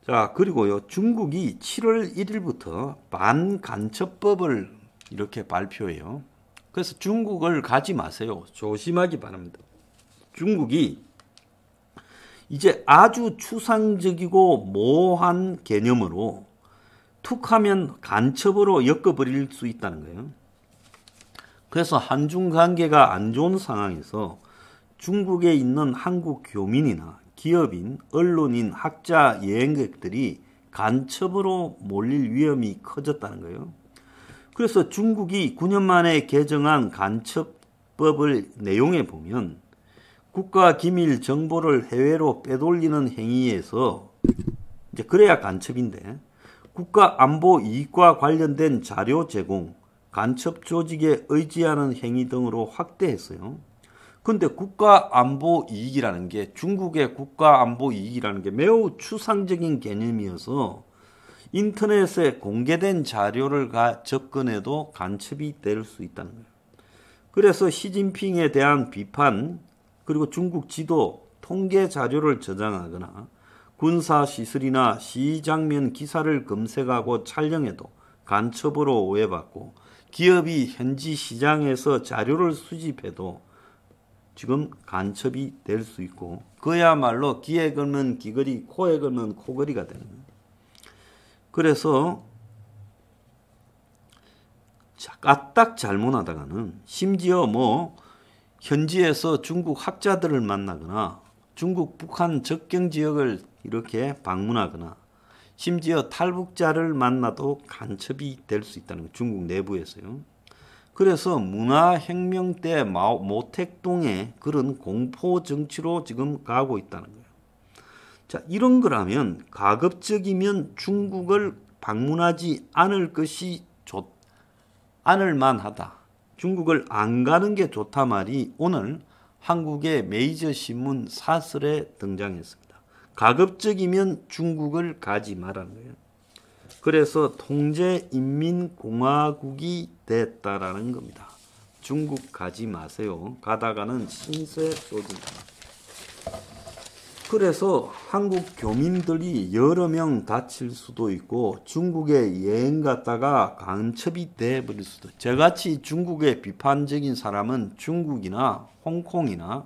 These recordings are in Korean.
자, 그리고요, 중국이 7월 1일부터 반간첩법을 이렇게 발표해요. 그래서 중국을 가지 마세요. 조심하기 바랍니다. 중국이 이제 아주 추상적이고 모호한 개념으로 툭하면 간첩으로 엮어버릴 수 있다는 거예요. 그래서 한중 관계가 안 좋은 상황에서 중국에 있는 한국 교민이나 기업인, 언론인, 학자, 여행객들이 간첩으로 몰릴 위험이 커졌다는 거예요. 그래서 중국이 9년 만에 개정한 간첩법을 내용에 보면 국가 기밀 정보를 해외로 빼돌리는 행위에서 이제 그래야 간첩인데 국가 안보 이익과 관련된 자료 제공, 간첩 조직에 의지하는 행위 등으로 확대했어요. 근데 국가안보 이익이라는 게 중국의 국가안보 이익이라는 게 매우 추상적인 개념이어서 인터넷에 공개된 자료를 접근해도 간첩이 될 수 있다는 거예요. 그래서 시진핑에 대한 비판 그리고 중국 지도 통계 자료를 저장하거나 군사시설이나 시장면 기사를 검색하고 촬영해도 간첩으로 오해받고 기업이 현지 시장에서 자료를 수집해도 지금 간첩이 될 수 있고 그야말로 귀에 걸면 귀걸이, 코에 걸면 코걸이가 되는 거예요. 그래서 까딱 잘못하다가는 심지어 현지에서 중국 학자들을 만나거나 중국 북한 접경 지역을 이렇게 방문하거나 심지어 탈북자를 만나도 간첩이 될 수 있다는 거예요. 중국 내부에서요. 그래서 문화혁명 때 모택동의 그런 공포 정치로 지금 가고 있다는 거예요. 자, 이런 거라면 가급적이면 중국을 방문하지 않을 만하다. 중국을 안 가는 게 좋다 말이 오늘 한국의 메이저 신문 사설에 등장했습니다. 가급적이면 중국을 가지 말라는 거예요. 그래서 통제인민공화국이 됐다라는 겁니다. 중국 가지 마세요. 가다가는 신세 쏟습니다. 그래서 한국 교민들이 여러 명 다칠 수도 있고 중국에 여행 갔다가 간첩이 돼버릴 수도 있고 저같이 중국에 비판적인 사람은 중국이나 홍콩이나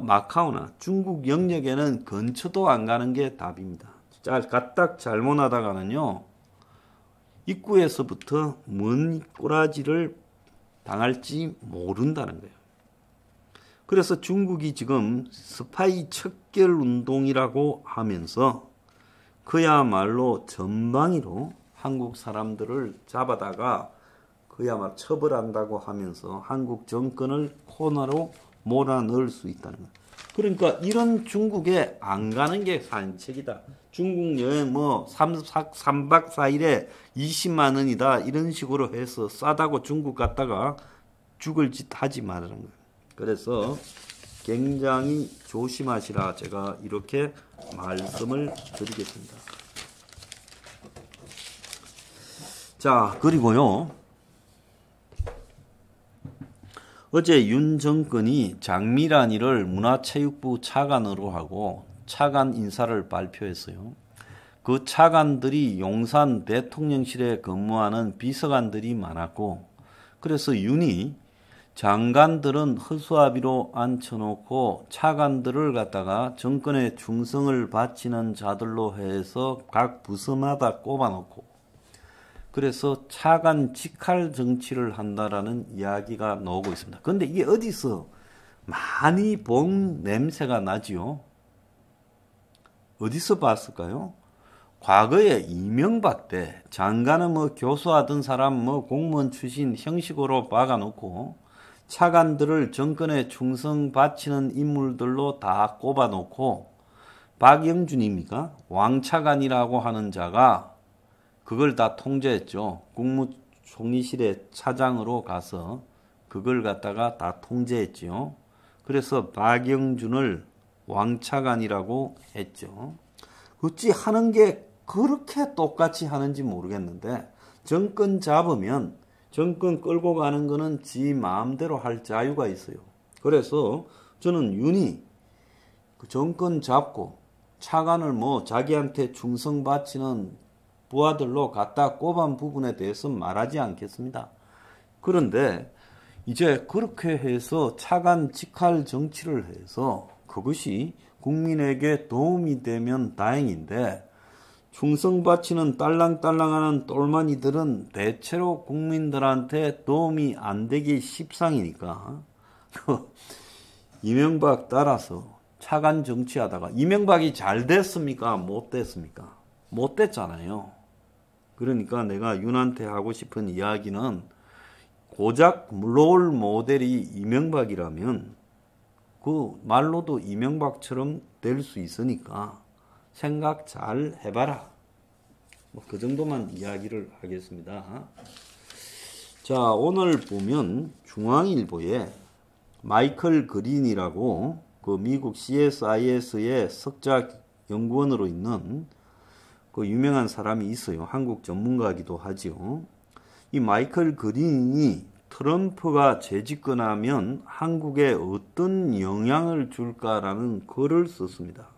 마카오나 중국 영역에는 근처도 안 가는 게 답입니다. 까딱 잘못하다가는요 입구에서부터 뭔 꼬라지를 당할지 모른다는 거예요. 그래서 중국이 지금 스파이 척결 운동이라고 하면서 그야말로 전방위로 한국 사람들을 잡아다가 그야말로 처벌한다고 하면서 한국 정권을 코너로 몰아넣을 수 있다는 거예요. 그러니까 이런 중국에 안 가는 게 산책이다. 중국 여행 3박 4일에 20만 원이다. 이런 식으로 해서 싸다고 중국 갔다가 죽을 짓 하지 말라는 거예요. 그래서 굉장히 조심하시라 제가 이렇게 말씀을 드리겠습니다. 자, 그리고요. 어제 윤 정권이 장미란이를 문화체육부 차관으로 하고 차관 인사를 발표했어요. 그 차관들이 용산 대통령실에 근무하는 비서관들이 많았고 그래서 윤이 장관들은 허수아비로 앉혀놓고 차관들을 갖다가 정권의 충성을 바치는 자들로 해서 각 부서마다 꼽아놓고 그래서 차관 직할 정치를 한다라는 이야기가 나오고 있습니다. 그런데 이게 어디서 많이 본 냄새가 나지요? 어디서 봤을까요? 과거에 이명박 때 장관은 교수하던 사람 공무원 출신 형식으로 박아놓고 차관들을 정권에 충성 바치는 인물들로 다 꼽아놓고 박영준입니까? 왕차관이라고 하는 자가 그걸 다 통제했죠. 국무총리실의 차장으로 가서 그걸 갖다가 다 통제했죠. 그래서 박영준을 왕차관이라고 했죠. 어찌 하는 게 그렇게 똑같이 하는지 모르겠는데 정권 잡으면 정권 끌고 가는 거는 지 마음대로 할 자유가 있어요. 그래서 저는 윤희 그 정권 잡고 차관을 뭐 자기한테 충성 바치는 부하들로 갖다 꼽은 부분에 대해서 말하지 않겠습니다. 그런데 이제 그렇게 해서 차관 직할 정치를 해서 그것이 국민에게 도움이 되면 다행인데 충성 바치는 딸랑딸랑하는 똘마니들은 대체로 국민들한테 도움이 안 되기 십상이니까 이명박 따라서 차관 정치하다가 이명박이 잘 됐습니까? 못 됐습니까? 못 됐잖아요. 그러니까 내가 윤한테 하고 싶은 이야기는 고작 롤 모델이 이명박이라면 그 말로도 이명박처럼 될 수 있으니까 생각 잘 해봐라. 뭐 그 정도만 이야기를 하겠습니다. 자, 오늘 보면 중앙일보에 마이클 그린이라고 그 미국 CSIS의 석자 연구원으로 있는 그 유명한 사람이 있어요. 한국 전문가이기도 하지요. 이 마이클 그린이 트럼프가 재집권하면 한국에 어떤 영향을 줄까라는 글을 썼습니다.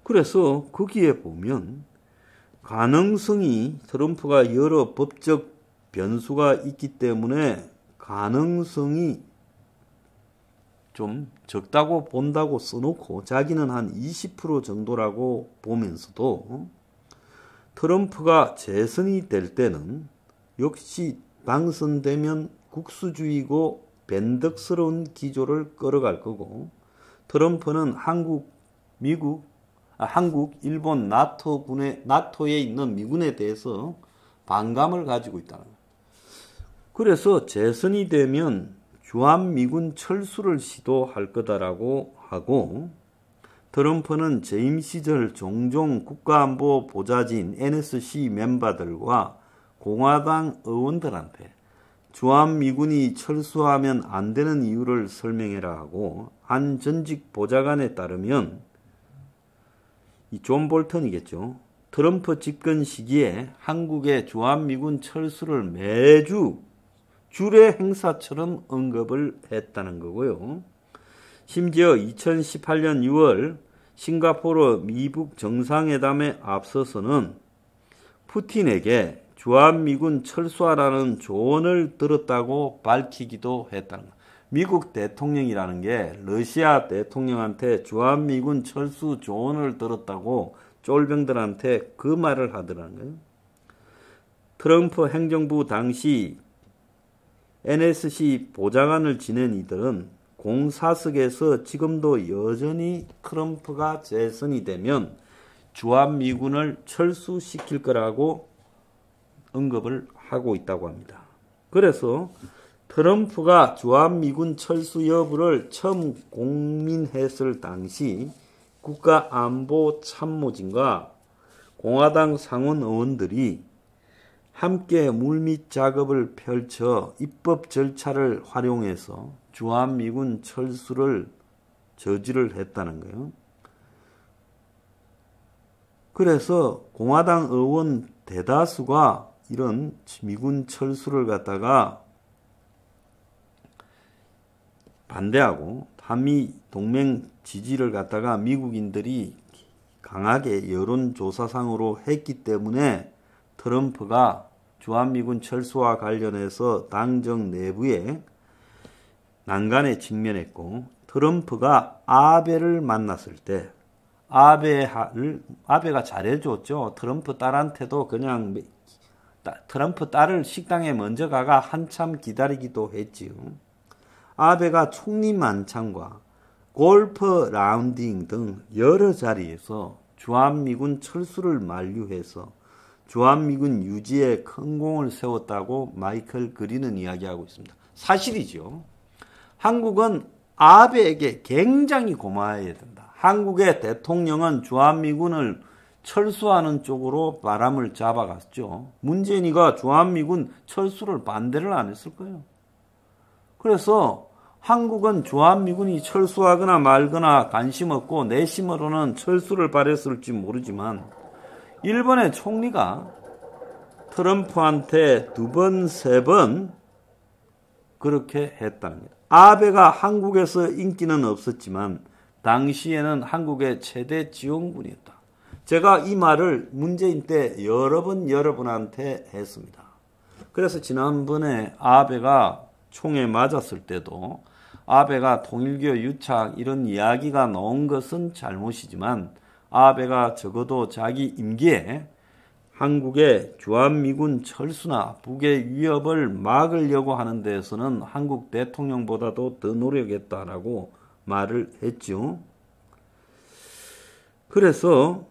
그래서 거기에 보면 가능성이 트럼프가 여러 법적 변수가 있기 때문에 가능성이 좀 적다고 본다고 써놓고 자기는 한 20% 정도라고 보면서도 트럼프가 재선이 될 때는 역시 당선되면 국수주의고 변덕스러운 기조를 끌어갈 거고 트럼프는 한국, 일본, 나토에 있는 미군에 대해서 반감을 가지고 있다는 거예요. 그래서 재선이 되면 주한미군 철수를 시도할 거다라고 하고 트럼프는 재임 시절 종종 국가안보 보좌진 NSC 멤버들과 공화당 의원들한테 주한미군이 철수하면 안 되는 이유를 설명해라 하고 한 전직 보좌관에 따르면 이 존 볼턴이겠죠. 트럼프 집권 시기에 한국의 주한미군 철수를 매주 주례 행사처럼 언급을 했다는 거고요. 심지어 2018년 6월 싱가포르 미북 정상회담에 앞서서는 푸틴에게 주한미군 철수하라는 조언을 들었다고 밝히기도 했다는 거예요. 미국 대통령이라는 게 러시아 대통령한테 주한미군 철수 조언을 들었다고 쫄병들한테 그 말을 하더라는 거예요. 트럼프 행정부 당시 NSC 보좌관을 지낸 이들은 공사석에서 지금도 여전히 트럼프가 재선이 되면 주한미군을 철수시킬 거라고 언급을 하고 있다고 합니다. 그래서 트럼프가 주한미군 철수 여부를 처음 공민했을 당시 국가안보참모진과 공화당 상원 의원들이 함께 물밑 작업을 펼쳐 입법 절차를 활용해서 주한미군 철수를 저지를 했다는 거예요. 그래서 공화당 의원 대다수가 이런 미군 철수를 갖다가 반대하고 한미 동맹 지지를 갖다가 미국인들이 강하게 여론조사상으로 했기 때문에 트럼프가 주한미군 철수와 관련해서 당정 내부에 난간에 직면했고 트럼프가 아베를 만났을 때 아베가 잘해줬죠. 트럼프 딸한테도 그냥 트럼프 딸을 식당에 먼저 가가 한참 기다리기도 했지요. 아베가 총리 만찬과 골프 라운딩 등 여러 자리에서 주한미군 철수를 만류해서 주한미군 유지에 큰 공을 세웠다고 마이클 그린은 이야기하고 있습니다. 사실이죠. 한국은 아베에게 굉장히 고마워해야 된다. 한국의 대통령은 주한미군을 철수하는 쪽으로 바람을 잡아갔죠. 문재인이가 주한미군 철수를 반대를 안 했을 거예요. 그래서 한국은 주한미군이 철수하거나 말거나 관심 없고 내심으로는 철수를 바랬을지 모르지만 일본의 총리가 트럼프한테 2번, 3번 그렇게 했다는 거예요. 아베가 한국에서 인기는 없었지만 당시에는 한국의 최대 지원군이었다. 제가 이 말을 문재인 때 여러 번 여러분한테 했습니다. 그래서 지난번에 아베가 총에 맞았을 때도 아베가 통일교 유착 이런 이야기가 나온 것은 잘못이지만 아베가 적어도 자기 임기에 한국의 주한미군 철수나 북의 위협을 막으려고 하는 데에서는 한국 대통령보다도 더 노력했다라고 말을 했죠. 그래서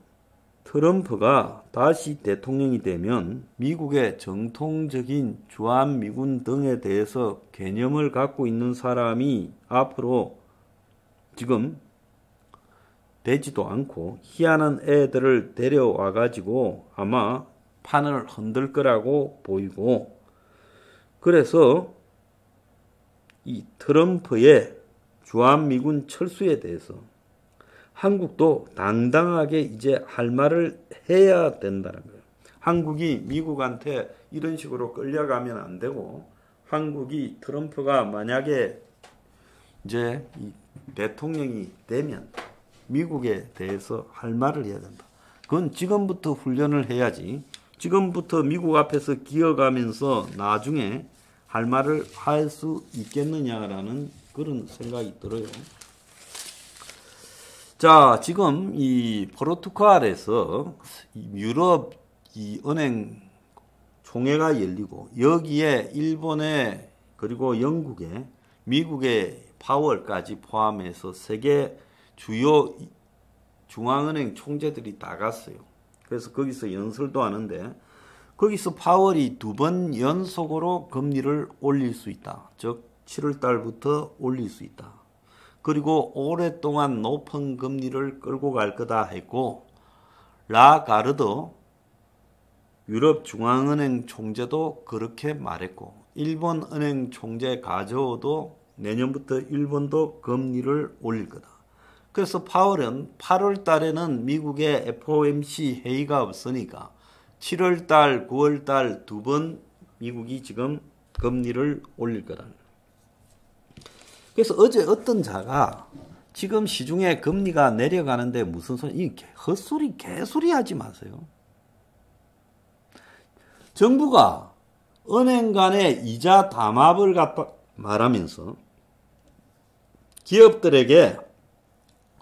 트럼프가 다시 대통령이 되면 미국의 정통적인 주한미군 등에 대해서 개념을 갖고 있는 사람이 앞으로 지금 되지도 않고 희한한 애들을 데려와 가지고 아마 판을 흔들 거라고 보이고, 그래서 이 트럼프의 주한미군 철수에 대해서 한국도 당당하게 이제 할 말을 해야 된다는 거예요. 한국이 미국한테 이런 식으로 끌려가면 안 되고, 한국이 트럼프가 만약에 이제 이 대통령이 되면 미국에 대해서 할 말을 해야 된다. 그건 지금부터 훈련을 해야지. 지금부터 미국 앞에서 기어가면서 나중에 할 말을 할 수 있겠느냐라는 그런 생각이 들어요. 자, 지금 이 포르투갈에서 유럽 이 은행 총회가 열리고 여기에 일본의 그리고 영국의 미국의 파월까지 포함해서 세계 주요 중앙은행 총재들이 다 갔어요. 그래서 거기서 연설도 하는데 거기서 파월이 2번 연속으로 금리를 올릴 수 있다. 즉 7월 달부터 올릴 수 있다. 그리고 오랫동안 높은 금리를 끌고 갈 거다 했고, 라가르드 유럽 중앙은행 총재도 그렇게 말했고, 일본 은행 총재 가조도 내년부터 일본도 금리를 올릴 거다. 그래서 파월은 8월 달에는 미국의 FOMC 회의가 없으니까 7월 달, 9월 달 2번 미국이 지금 금리를 올릴 거다. 그래서 어제 어떤 자가 지금 시중에 금리가 내려가는데 무슨 소리, 헛소리, 개소리 하지 마세요. 정부가 은행 간의 이자 담합을 갖다 말하면서 기업들에게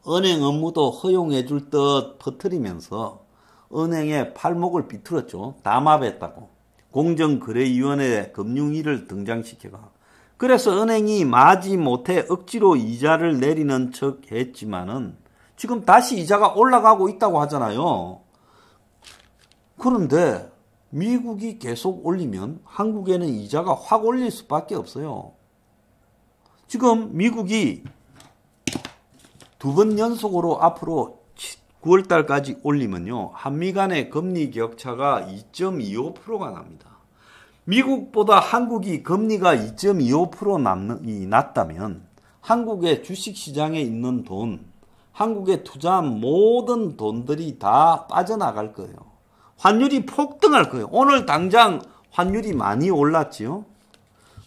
은행 업무도 허용해 줄 듯 퍼뜨리면서 은행의 팔목을 비틀었죠. 담합했다고. 공정거래위원회 금융위를 등장시켜가. 그래서 은행이 마지못해 억지로 이자를 내리는 척 했지만은 지금 다시 이자가 올라가고 있다고 하잖아요. 그런데 미국이 계속 올리면 한국에는 이자가 확 올릴 수밖에 없어요. 지금 미국이 2번 연속으로 앞으로 9월 달까지 올리면요, 한미 간의 금리 격차가 2.25%가 납니다. 미국보다 한국이 금리가 2.25% 낮다면 한국의 주식시장에 있는 돈, 한국에 투자한 모든 돈들이 다 빠져나갈 거예요. 환율이 폭등할 거예요. 오늘 당장 환율이 많이 올랐지요.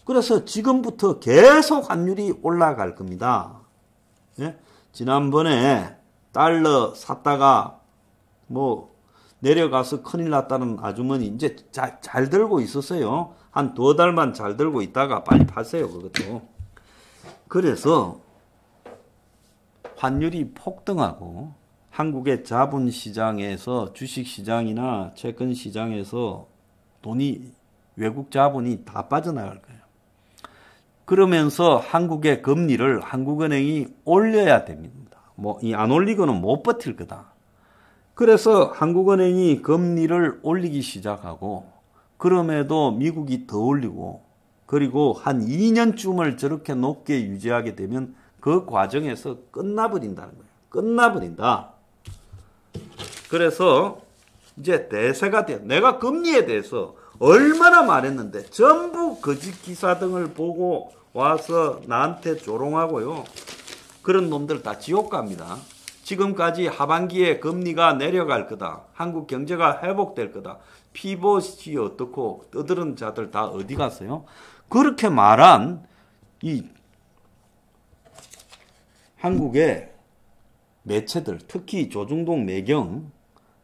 그래서 지금부터 계속 환율이 올라갈 겁니다. 예? 지난번에 달러 샀다가 뭐 내려가서 큰일 났다는 아주머니 이제 잘 들고 있었어요. 한 2달만 잘 들고 있다가 빨리 파세요, 그것도. 그래서 환율이 폭등하고 한국의 자본시장에서 주식시장이나 채권시장에서 돈이, 외국 자본이 다 빠져나갈 거예요. 그러면서 한국의 금리를 한국은행이 올려야 됩니다. 뭐 안 올리고는 못 버틸 거다. 그래서 한국은행이 금리를 올리기 시작하고, 그럼에도 미국이 더 올리고, 그리고 한 2년쯤을 저렇게 높게 유지하게 되면 그 과정에서 끝나버린다는 거예요. 끝나버린다. 그래서 이제 대세가 돼요. 내가 금리에 대해서 얼마나 말했는데 전부 거짓 기사 등을 보고 와서 나한테 조롱하고요. 그런 놈들 다 지옥 갑니다. 지금까지 하반기에 금리가 내려갈 거다. 한국 경제가 회복될 거다. 피봇이 어떻고 떠드는 자들 다 어디 갔어요? 그렇게 말한 이 한국의 매체들, 특히 조중동 매경,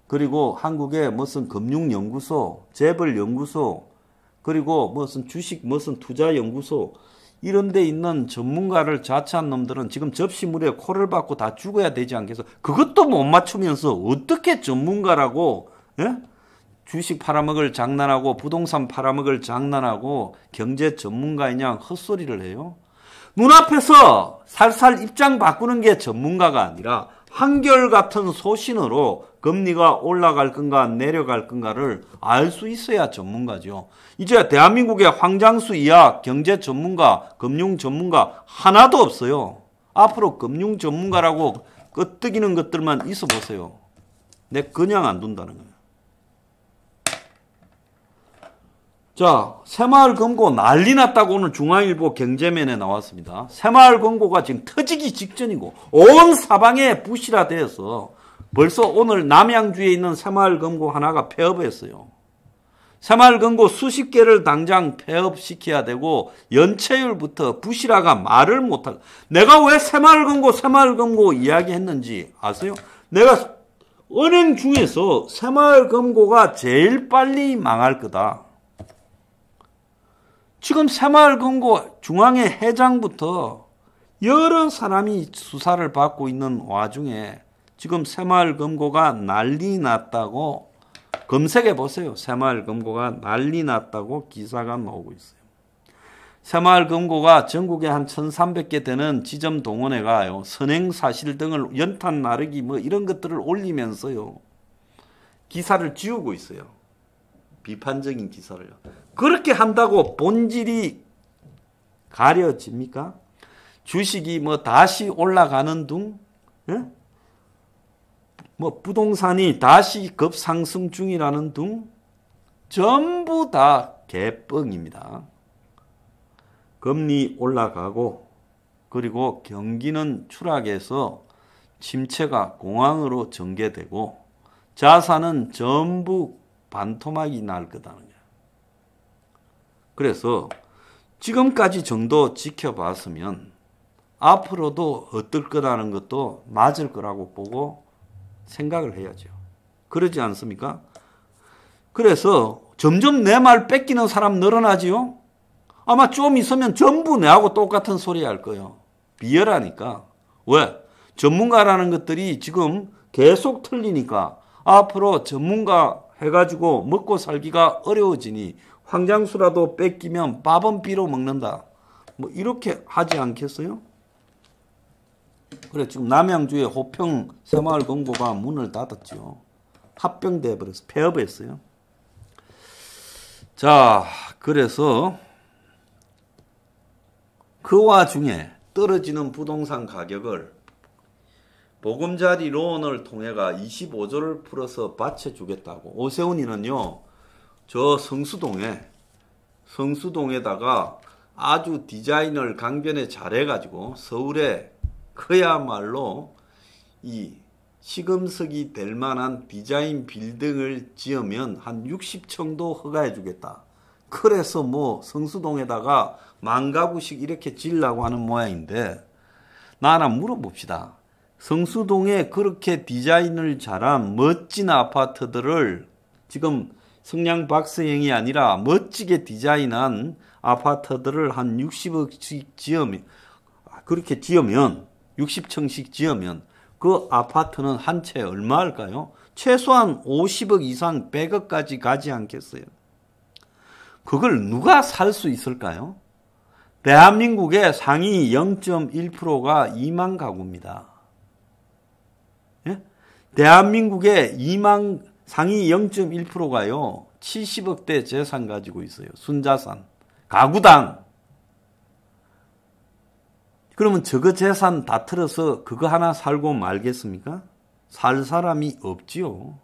그리고 한국의 무슨 금융연구소, 재벌연구소, 그리고 무슨 주식, 무슨 투자연구소, 이런 데 있는 전문가를 자처한 놈들은 지금 접시물에 코를 박고 다 죽어야 되지 않겠어? 그것도 못 맞추면서 어떻게 전문가라고, 예? 주식 팔아먹을 장난하고 부동산 팔아먹을 장난하고 경제 전문가이냐 헛소리를 해요? 눈앞에서 살살 입장 바꾸는 게 전문가가 아니라 한결같은 소신으로 금리가 올라갈 건가 내려갈 건가를 알 수 있어야 전문가죠. 이제 대한민국의 황장수 이하 경제 전문가, 금융 전문가 하나도 없어요. 앞으로 금융 전문가라고 끄떡이는 것들만 있어 보세요. 내 그냥 안 둔다는 거예요. 자, 새마을 금고 난리 났다고 오늘 중앙일보 경제면에 나왔습니다. 새마을 금고가 지금 터지기 직전이고 온 사방에 부실화되어서 벌써 오늘 남양주에 있는 새마을 금고 하나가 폐업했어요. 새마을 금고 수십 개를 당장 폐업시켜야 되고 연체율부터 부실화가 말을 못할. 내가 왜 새마을 금고 이야기했는지 아세요? 내가 은행 중에서 새마을 금고가 제일 빨리 망할 거다. 지금 새마을금고 중앙회 회장부터 여러 사람이 수사를 받고 있는 와중에 지금 새마을금고가 난리 났다고 검색해 보세요. 새마을금고가 난리 났다고 기사가 나오고 있어요. 새마을금고가 전국에 한 1,300개 되는 지점 동원회가요. 선행사실 등을 연탄 나르기 뭐 이런 것들을 올리면서요. 기사를 지우고 있어요. 비판적인 기사를요. 그렇게 한다고 본질이 가려집니까? 주식이 뭐 다시 올라가는 둥? 예? 뭐 부동산이 다시 급상승 중이라는 둥? 전부 다 개뻥입니다. 금리 올라가고 그리고 경기는 추락해서 침체가 공황으로 전개되고 자산은 전부 반토막이 날 거다는 거예요. 그래서 지금까지 정도 지켜봤으면 앞으로도 어떨 거라는 것도 맞을 거라고 보고 생각을 해야죠. 그러지 않습니까? 그래서 점점 내 말 뺏기는 사람 늘어나지요? 아마 좀 있으면 전부 내하고 똑같은 소리 할 거예요. 비열하니까. 왜? 전문가라는 것들이 지금 계속 틀리니까 앞으로 전문가 해가지고 먹고 살기가 어려워지니 황장수라도 뺏기면 밥은 비로 먹는다. 뭐 이렇게 하지 않겠어요? 그래 지금 남양주의 호평 새마을금고가 문을 닫았죠. 합병돼 버려서 폐업했어요. 자, 그래서 그 와중에 떨어지는 부동산 가격을 보금자리 론을 통해가 25조를 풀어서 받쳐주겠다고. 오세훈이는요, 저 성수동에다가 아주 디자인을 강변에 잘해가지고 서울에 그야말로 이 시금석이 될 만한 디자인 빌딩을 지으면 한 60층도 허가해 주겠다. 그래서 뭐 성수동에다가 만가구씩 이렇게 지으려고 하는 모양인데 나 하나 물어봅시다. 성수동에 그렇게 디자인을 잘한 멋진 아파트들을 지금 성냥 박스형이 아니라 멋지게 디자인한 아파트들을 한 60억씩 지으면 그렇게 지으면 60층씩 지으면 그 아파트는 한 채 얼마 할까요? 최소한 50억 이상 100억까지 가지 않겠어요? 그걸 누가 살 수 있을까요? 대한민국의 상위 0.1%가 2만 가구입니다. 예? 대한민국의 상위 0.1%가요. 70억대 재산 가지고 있어요. 순자산. 가구당. 그러면 저거 재산 다 틀어서 그거 하나 살고 말겠습니까? 살 사람이 없지요.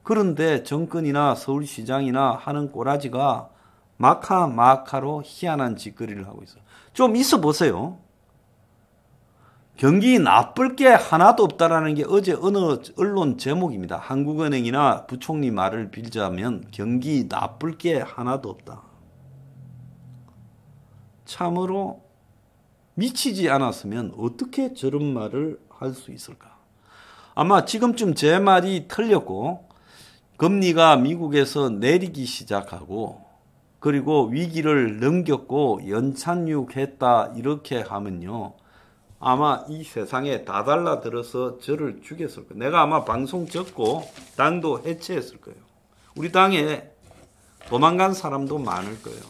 그런데 정권이나 서울시장이나 하는 꼬라지가 마카로 희한한 짓거리를 하고 있어요. 좀 있어 보세요. 경기 나쁠 게 하나도 없다라는 게 어제 어느 언론 제목입니다. 한국은행이나 부총리 말을 빌자면 경기 나쁠 게 하나도 없다. 참으로 미치지 않았으면 어떻게 저런 말을 할 수 있을까? 아마 지금쯤 제 말이 틀렸고 금리가 미국에서 내리기 시작하고 그리고 위기를 넘겼고 연착륙했다 이렇게 하면요. 아마 이 세상에 다 달라들어서 저를 죽였을 거예요. 내가 아마 방송 접고 당도 해체했을 거예요. 우리 당에 도망간 사람도 많을 거예요.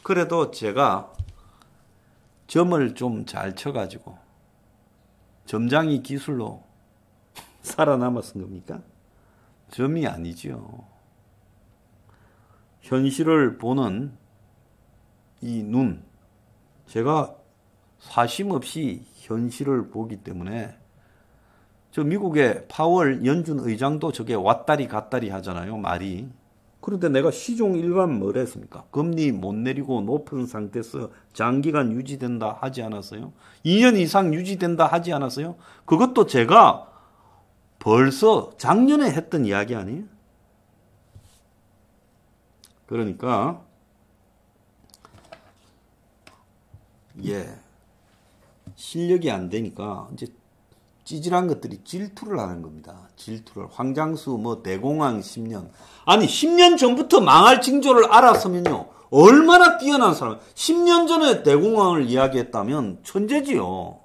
그래도 제가 점을 좀 잘 쳐가지고 점장이 기술로 살아남았은 겁니까? 점이 아니죠. 현실을 보는 이 눈, 제가 사심없이 현실을 보기 때문에 저 미국의 파월 연준 의장도 저게 왔다리 갔다리 하잖아요, 말이. 그런데 내가 시종 일관 뭘 했습니까? 금리 못 내리고 높은 상태에서 장기간 유지된다 하지 않았어요? 2년 이상 유지된다 하지 않았어요? 그것도 제가 벌써 작년에 했던 이야기 아니에요? 그러니까 실력이 안 되니까 이제 찌질한 것들이 질투를 하는 겁니다. 질투를. 황장수 대공황 10년. 아니 10년 전부터 망할 징조를 알았으면요. 얼마나 뛰어난 사람. 10년 전에 대공황을 이야기했다면 천재지요.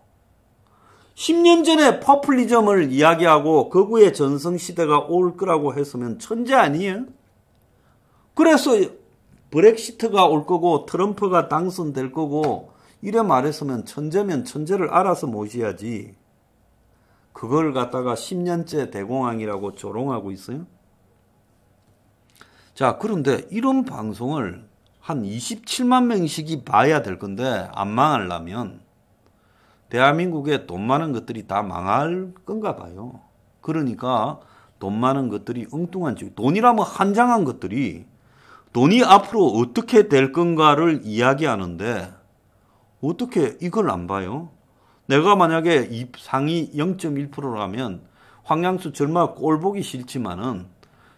10년 전에 포퓰리즘을 이야기하고 거구의 전성시대가 올 거라고 했으면 천재 아니에요? 그래서 브렉시트가 올 거고 트럼프가 당선될 거고 이래 말했으면 천재면 천재를 알아서 모셔야지. 그걸 갖다가 10년째 대공황이라고 조롱하고 있어요? 자, 그런데 이런 방송을 한 27만 명씩이 봐야 될 건데 안 망하려면 대한민국에 돈 많은 것들이 다 망할 건가 봐요. 그러니까 돈 많은 것들이 엉뚱한 즉 돈이라면 한장한 것들이 돈이 앞으로 어떻게 될 건가를 이야기하는데 어떻게 이걸 안 봐요? 내가 만약에 상위 0.1%라면 황양수 절마 꼴 보기 싫지만은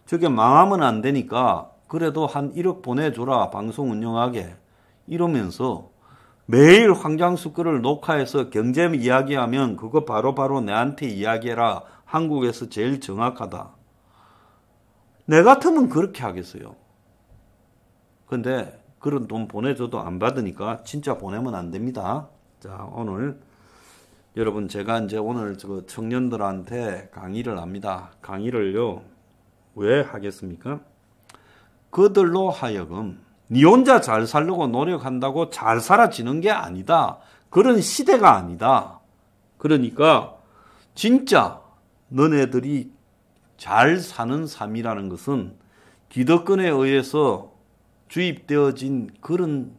저게 망하면 안 되니까 그래도 한 1억 보내줘라 방송 운영하게 이러면서 매일 황장수 거를 녹화해서 경제 이야기하면 그거 바로바로 내한테 이야기해라. 한국에서 제일 정확하다. 내 같으면 그렇게 하겠어요. 근데 그런 돈 보내줘도 안 받으니까 진짜 보내면 안 됩니다. 자, 오늘 여러분 제가 이제 오늘 저 청년들한테 강의를 합니다. 강의를요. 왜 하겠습니까? 그들로 하여금 니 혼자 잘 살려고 노력한다고 잘 살아지는 게 아니다. 그런 시대가 아니다. 그러니까 진짜 너네들이 잘 사는 삶이라는 것은 기득권에 의해서 주입되어진 그런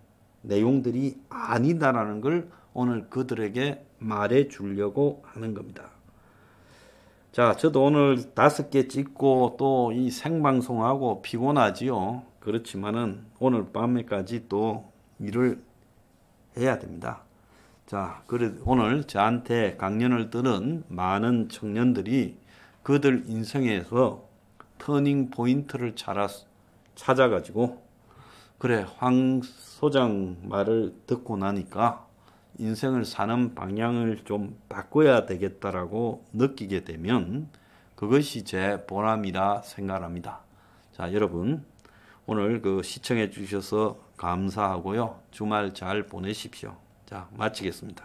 내용들이 아니다라는 걸 오늘 그들에게 말해 주려고 하는 겁니다. 자, 저도 오늘 5개 찍고 또 이 생방송하고 피곤하지요. 그렇지만은 오늘 밤에까지 또 일을 해야 됩니다. 자, 그래 오늘 저한테 강연을 들은 많은 청년들이 그들 인생에서 터닝 포인트를 찾아가지고 그래 황 소장 말을 듣고 나니까 인생을 사는 방향을 좀 바꿔야 되겠다라고 느끼게 되면 그것이 제 보람이라 생각합니다. 자, 여러분 오늘 시청해 주셔서 감사하고요. 주말 잘 보내십시오. 자, 마치겠습니다.